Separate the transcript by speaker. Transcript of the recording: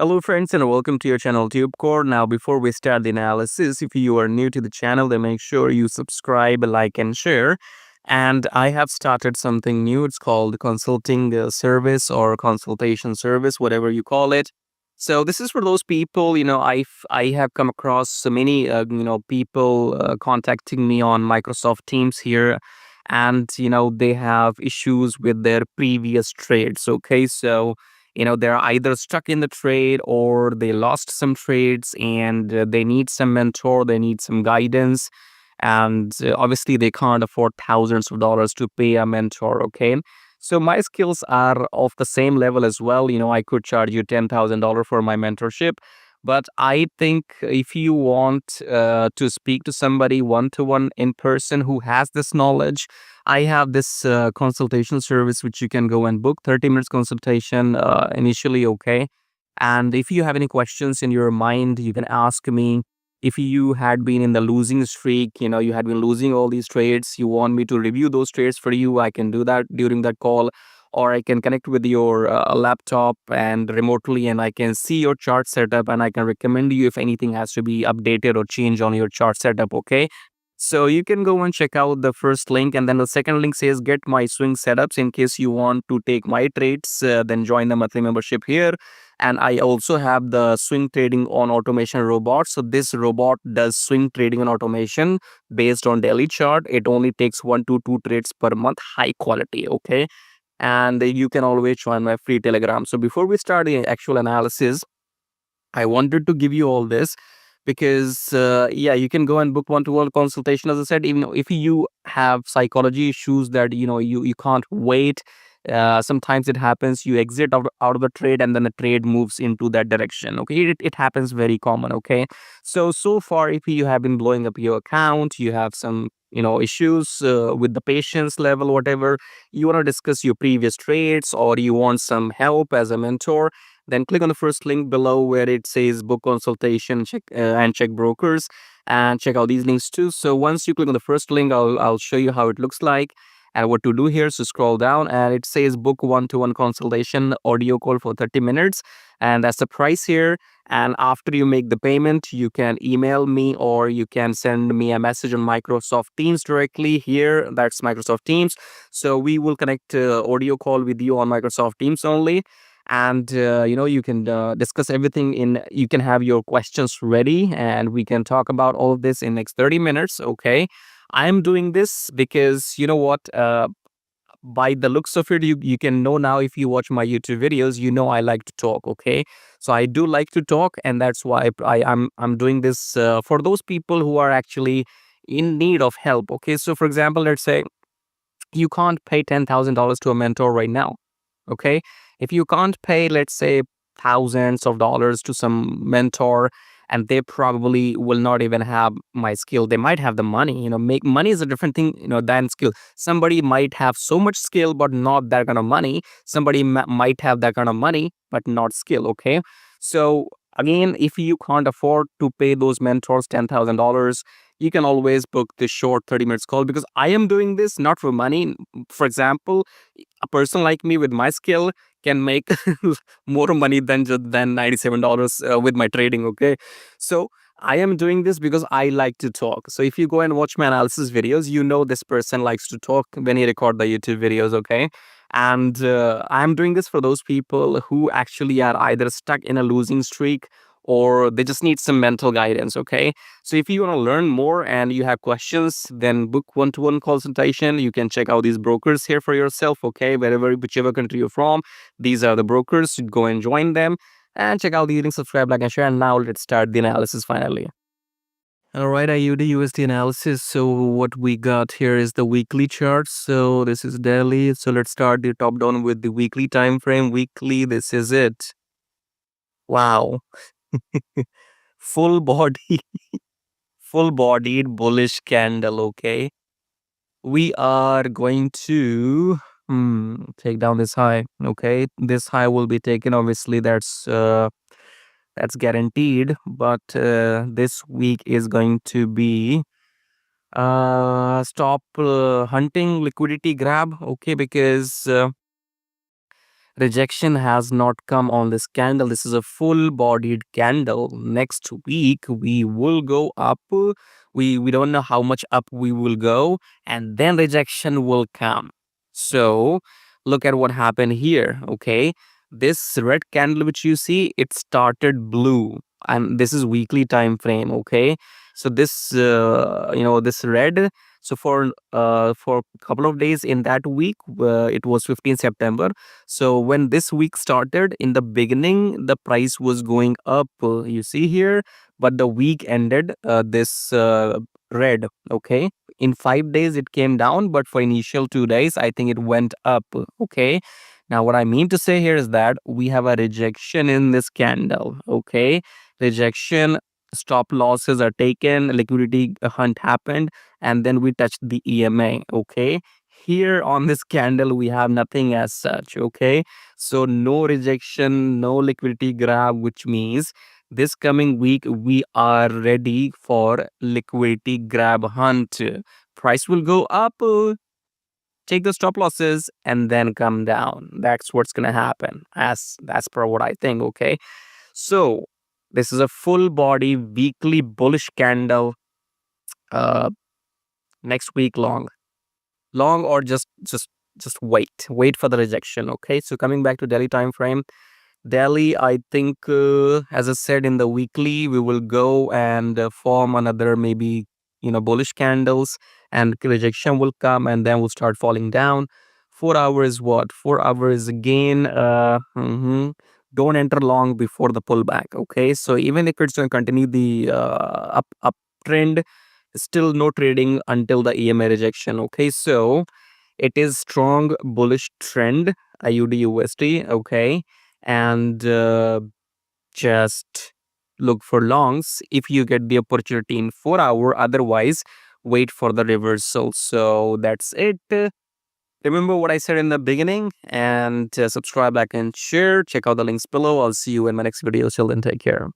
Speaker 1: Hello friends and welcome to your channel TubeCore. Now before we start the analysis, if you are new to the channel, then make sure you subscribe, like and share. And I have started something new. It's called consulting service or consultation service, whatever you call it. So this is for those people, I have come across so many, people contacting me on Microsoft Teams here. And, they have issues with their previous trades. Okay, so they're either stuck in the trade or they lost some trades and they need some mentor, they need some guidance, and obviously they can't afford thousands of dollars to pay a mentor. Okay, so my skills are of the same level as well. I could charge you $10,000 for my mentorship, but I think if you want to speak to somebody one to one in person who has this knowledge, I have this consultation service which you can go and book 30 minutes consultation initially. Okay. And if you have any questions in your mind, you can ask me. If you had been in the losing streak, you had been losing all these trades, you want me to review those trades for you, I can do that during that call. Or I can connect with your laptop and remotely, and I can see your chart setup and I can recommend you if anything has to be updated or changed on your chart setup. Okay, so you can go and check out the first link, and then the second link says get my swing setups. In case you want to take my trades, then join the monthly membership here. And I also have the swing trading on automation robot. So this robot does swing trading on automation based on daily chart. It only takes 1 to 2 trades per month, high quality. Okay, and you can always join my free Telegram. So before we start the actual analysis, I wanted to give you all this because yeah, you can go and book one-to-one consultation. As I said, even if you have psychology issues that you can't wait, sometimes it happens you exit out of the trade and then the trade moves into that direction. Okay, it happens very common. Okay, so far if you have been blowing up your account, you have some issues with the patience level, whatever, you want to discuss your previous trades or you want some help as a mentor, then click on the first link below where it says book consultation, check and check brokers, and check out these links too. So once you click on the first link, I'll show you how it looks like and what to do here. So scroll down and it says book one-to-one consultation audio call for 30 minutes, and that's the price here. And after you make the payment, you can email me or you can send me a message on Microsoft Teams directly here. That's Microsoft Teams. So we will connect audio call with you on Microsoft Teams only, and you can discuss everything in, you can have your questions ready and we can talk about all of this in next 30 minutes. Okay, I'm doing this because you know what, by the looks of it, you can know now. If you watch my YouTube videos, I like to talk. Okay, so I do like to talk, and that's why I'm doing this for those people who are actually in need of help. Okay, so for example, let's say you can't pay $10,000 to a mentor right now. Okay, if you can't pay, let's say, thousands of dollars to some mentor, and they probably will not even have my skill. They might have the money. Make money is a different thing, than skill. Somebody might have so much skill but not that kind of money. Somebody might have that kind of money but not skill. Okay, so again, if you can't afford to pay those mentors $10,000, you can always book the short 30 minutes call, because I am doing this not for money. For example, a person like me with my skill can make more money than than $97 with my trading. Okay, so I am doing this because I like to talk. So if you go and watch my analysis videos, this person likes to talk when he record the YouTube videos. Okay, and I'm doing this for those people who actually are either stuck in a losing streak or they just need some mental guidance. Okay, so if you want to learn more and you have questions, then book one-to-one consultation. You can check out these brokers here for yourself. Okay, whichever country you're from, these are the brokers. Go and join them and check out the link, subscribe, like, and share. And now let's start the analysis finally. All right, AUDUSD analysis. So what we got here is the weekly chart. So this is daily. So let's start the top down with the weekly time frame. Weekly, this is it. Wow. Full body, full bodied bullish candle. Okay, we are going to take down this high. Okay, this high will be taken, obviously. That's guaranteed, but this week is going to be stop hunting liquidity grab. Okay, because rejection has not come on this candle. This is a full bodied candle. Next week we will go up. We don't know how much up we will go, and then rejection will come. So look at what happened here. Okay, this red candle which you see, it started blue, and this is weekly time frame. Okay, so this this red, so for a couple of days in that week, it was 15 September. So when this week started, in the beginning, the price was going up, you see here, but the week ended this red. Okay. In 5 days, it came down, but for initial 2 days, I think it went up. Okay. Now, what I mean to say here is that we have a rejection in this candle. Okay. Rejection, stop losses are taken, liquidity hunt happened, and then we touch the EMA. Okay. Here on this candle, we have nothing as such. Okay. So no rejection, no liquidity grab, which means this coming week we are ready for liquidity grab hunt. Price will go up, take the stop losses, and then come down. That's what's gonna happen, as per what I think. Okay. So this is a full body weekly bullish candle. Uh, Next week long, or just wait for the rejection. Okay, so coming back to daily time frame, Delhi, I think, as I said, in the weekly, we will go and form another maybe, bullish candles, and rejection will come, and then we'll start falling down. 4 hours, what? 4 hours again. Don't enter long before the pullback. Okay, so even if it's going to continue the uptrend, still no trading until the EMA rejection. Okay, so it is strong bullish trend, AUDUSD. Okay, and just look for longs if you get the opportunity in 4 hour. Otherwise, wait for the reversal. So that's it. Remember what I said in the beginning, and subscribe, like, and share. Check out the links below. I'll see you in my next video. Till then, take care.